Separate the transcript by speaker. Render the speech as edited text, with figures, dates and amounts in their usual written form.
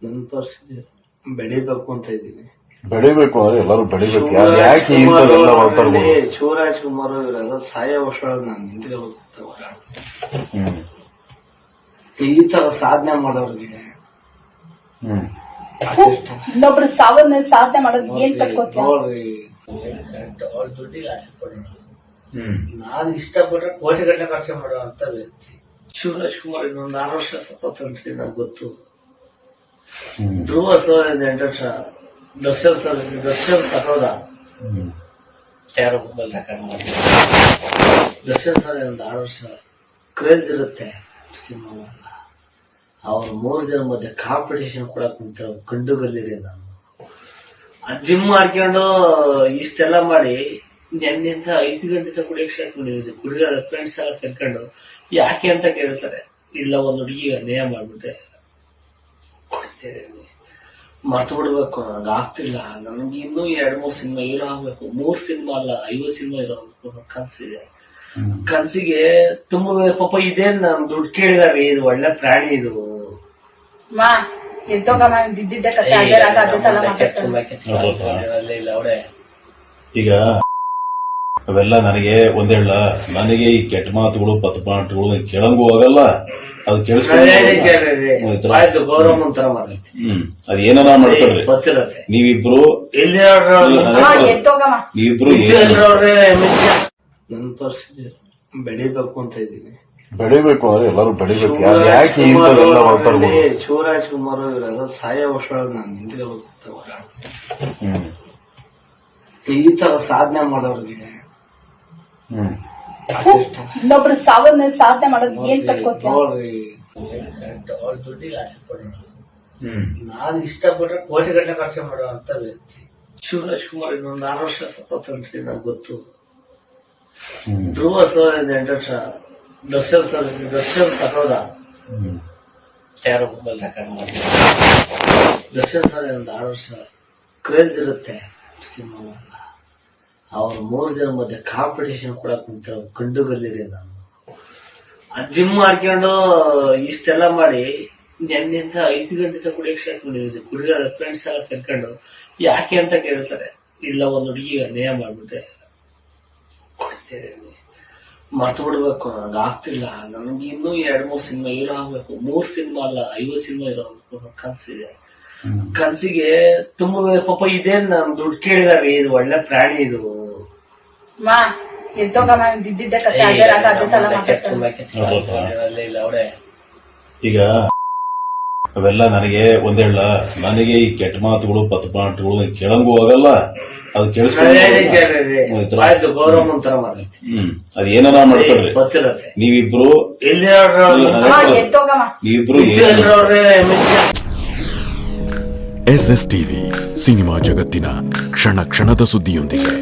Speaker 1: ನನ್ನ ಪರಿಸ್ಥಿತಿ ಬೆಳಿಬೇಕು ಅಂತ ಇದ್ದೀನಿ.
Speaker 2: ಬೆಳಿಬೇಕು ಅಂದ್ರೆ ಎಲ್ಲರೂ ಬೆಳಿಬೇಕು. ಯಾಕೆ ಇಂಥವೆಲ್ಲ ಮಾತಾಡ್ಬೋದು?
Speaker 1: ಶಿವರಾಜ್ ಕುಮಾರ್ ಇವರೆಲ್ಲ ಸಾಯ ವರ್ಷದೊಳಗೆ ನಾನು ನಿಂತ್ಕೊಳ್ತಾ ಓಡಾಡ್ತೀನಿ. ಈ ತರ ಸಾಧನೆ ಮಾಡೋರಿಗೆ
Speaker 3: ಇನ್ನೊಬ್ರು ಸಾವನ್ನ ಸಾಧನೆ ಮಾಡೋದು ಏನ್ ಕಟ್ಕೋತೀಯ?
Speaker 1: ನೋಡ್ರಿ, ಅವ್ರ ದುಡ್ಡಿಗೆ ಆಸೆ ಪಡೋಣ. ನಾನು ಇಷ್ಟಪಟ್ರೆ ಕೋಟಿ ಗಟ್ಟಲೆ ಖರ್ಚು ಮಾಡುವಂತ ವ್ಯಕ್ತಿ ಶಿವರಾಜ್ ಕುಮಾರ್. ಇನ್ನೊಂದು 6 ವರ್ಷ ಸತತ ನಂಗೆ ಗೊತ್ತು. ಧ್ರುವ ಸರ್ 8 ವರ್ಷ, ದರ್ಶನ್ ಸಹೋದ ಯಾರೋ ಮೊಬೈಲ್ ರೆಕಾರ್ಡ್ ಮಾಡಿ. ದರ್ಶನ್ ಸರ್ ಒಂದು 6 ವರ್ಷ ಕ್ರೇಜ್ ಇರುತ್ತೆ ಸಿನಿಮಾ. ಅವ್ರ 3 ಜನ ಮಧ್ಯೆ ಕಾಂಪಿಟೇಷನ್ ಕೊಡಕ್ ಕುಂತ ಗಂಡುಗಲ್ಲಿರಿ. ನಾನು ಜಿಮ್ ಮಾಡ್ಕೊಂಡು ಇಷ್ಟೆಲ್ಲ ಮಾಡಿ ನೆನ್ನೆಂತ 5 ಗಂಟೆ ತನಕ ಕುಡಿಯಕ್ ಸ್ಟಾರ್ಟ್ ಮಾಡಿದ್ವಿ. ಕುಡಿಯೋದ ಫ್ರೆಂಡ್ಸ್ ಎಲ್ಲ ಸೇರ್ಕೊಂಡು ಯಾಕೆ ಅಂತ ಕೇಳ್ತಾರೆ. ಇಲ್ಲ, ಒಂದು ಹುಡುಗಿಗೆ ಅನ್ಯಾಯ ಮಾಡ್ಬಿಟ್ಟೆ ಕೊಡ್ತೇನೆ, ಮರ್ತು ಬಿಡ್ಬೇಕು, ನನಗೆ ಆಗ್ತಿಲ್ಲ, ನನಗೆ ಇನ್ನೂ 2-3 ಸಿನಿಮಾ ಹೀರೋ ಆಗ್ಬೇಕು. 3 ಸಿನಿಮಾ ಅಲ್ಲ, 50 ಸಿನಿಮಾ ಹೀರೋ ಆಗ್ಬೇಕು ಕನ್ಸಿದೆ. ಕನ್ಸಿಗೆ ತುಂಬಾ ಪಾಪ ಇದೇನ್ ನಮ್ ದುಡ್ಡು ಕೇಳಿದಾರೆ. ಇದು ಒಳ್ಳೆ ಪ್ರಾಣಿ. ಇದು
Speaker 2: ಈಗ ಅವೆಲ್ಲ ನನಗೆ ಒಂದೇಳ, ನನಗೆ ಈ ಕೆಟ್ಟ ಮಾತುಗಳು ಪಥಪಾಠಗಳು ಕೇಳಂಗೂ ಹೋಗಲ್ಲ. ಅದು
Speaker 1: ಕೇಳಿಸ್ಕೊಂಡು ಗೌರವ ಅಂತಾರ
Speaker 2: ಅದೇನ ಮಾಡ್ಕೊಳ್ರಿ. ನೀವಿಬ್ರು
Speaker 1: ನನ್ನ ಪರಿಸ್ಥಿತಿ ಬೆಳಿಬೇಕು ಅಂತ ಇದ್ದೀನಿ.
Speaker 2: ಬೆಳಿಬೇಕು ಅಂದ್ರೆ ಎಲ್ಲರೂ ಬೆಳಿಬೇಕು. ಯಾಕೆ ಇಂಥವೆಲ್ಲ ಮಾತಾಡ್ಬೋದು?
Speaker 1: ಶಿವರಾಜ್ ಕುಮಾರ್ ಇವರೆಲ್ಲ ಸಾಯ ವರ್ಷದೊಳಗೆ ನಾನು ನಿಂತ್ಕೊಳ್ತಾ ಓಡಾಡ್ತೀನಿ. ಈ ತರ ಸಾಧನೆ ಮಾಡೋರಿಗೆ
Speaker 3: ಇನ್ನೊಬ್ರು ಸಾವನ್ನ ಸಾಧನೆ ಮಾಡೋದು ಏನ್ ಕಟ್ಕೋತೀಯ?
Speaker 1: ನೋಡ್ರಿ, ಅವ್ರ ದುಡ್ಡಿಗೆ ಆಸೆ ಪಡೋಣ. ನಾನು ಇಷ್ಟಪಟ್ರೆ ಕೋಟಿ ಗಟ್ಟಲೆ ಖರ್ಚು ಮಾಡುವಂತ ವ್ಯಕ್ತಿ ಶಿವರಾಜ್ ಕುಮಾರ್. ಇನ್ನೊಂದು 6 ವರ್ಷ ಸತತ ನಂಗೆ ಗೊತ್ತು. ಧ್ರುವ ಸರ್ 8 ವರ್ಷ, ದರ್ಶನ್ ಸಹೋದ ಯಾರೋ ಮೊಬೈಲ್ ರೆಕಾರ್ಡ್ ಮಾಡಿ. ದರ್ಶನ್ ಸರ್ ಒಂದು 6 ವರ್ಷ ಕ್ರೇಜ್ ಇರುತ್ತೆ ಸಿನಿಮಾ. ಅವ್ರ 3 ಜನ ಮಧ್ಯೆ ಕಾಂಪಿಟೇಷನ್ ಕೊಡಕ್ ಕುಂತ ಗಂಡುಗಲ್ಲಿರಿ. ನಾನು ಜಿಮ್ ಮಾಡ್ಕೊಂಡು ಇಷ್ಟೆಲ್ಲ ಮಾಡಿ ನೆನ್ನೆಂತ 5 ಗಂಟೆ ತನಕ ಕುಡಿಯಕ್ ಸ್ಟಾರ್ಟ್ ಮಾಡಿದ್ವಿ. ಕುಡಿಯೋದ ಫ್ರೆಂಡ್ಸ್ ಎಲ್ಲ ಸೇರ್ಕೊಂಡು ಯಾಕೆ ಅಂತ ಕೇಳ್ತಾರೆ. ಇಲ್ಲ, ಒಂದು ಹುಡುಗಿಗೆ ಅನ್ಯಾಯ ಮಾಡ್ಬಿಟ್ಟೆ ಕೊಡ್ತೇನೆ, ಮರ್ತು ಬಿಡ್ಬೇಕು, ನನಗೆ ಆಗ್ತಿಲ್ಲ, ನನಗೆ ಇನ್ನೂ 2-3 ಸಿನಿಮಾ ಹೀರೋ ಆಗ್ಬೇಕು. 3 ಸಿನಿಮಾ ಅಲ್ಲ, 50 ಸಿನಿಮಾ ಹೀರೋ ಆಗ್ಬೇಕು ಕನ್ಸಿದೆ. ಕನ್ಸಿಗೆ ತುಂಬಾ ಪಾಪ ಇದೇನ್ ನಮ್ ದುಡ್ಡು ಕೇಳಿದಾರೆ. ಇದು ಒಳ್ಳೆ ಪ್ರಾಣಿ. ಇದು
Speaker 2: ಈಗ ಅವೆಲ್ಲ ನನಗೆ ಒಂದೇಳ, ನನಗೆ ಈ ಕೆಟ್ಟ ಮಾತುಗಳು ಪಥಪಾಠಗಳು ಕೇಳಂಗೂ ಹೋಗಲ್ಲ. ಅದು ಕೇಳಿಸ್ಕೊಂಡು
Speaker 1: ಗೌರವ ಅಂತಾರ
Speaker 2: ಅದೇನ ಮಾಡ್ಕೊಳ್ರಿ. ನೀವಿಬ್ರು
Speaker 4: SSTV ಸಿನಿಮಾ ಜಗತ್ತಿನ ಕ್ಷಣ ಕ್ಷಣದ ಸುದ್ದಿಯೊಂದಿಗೆ.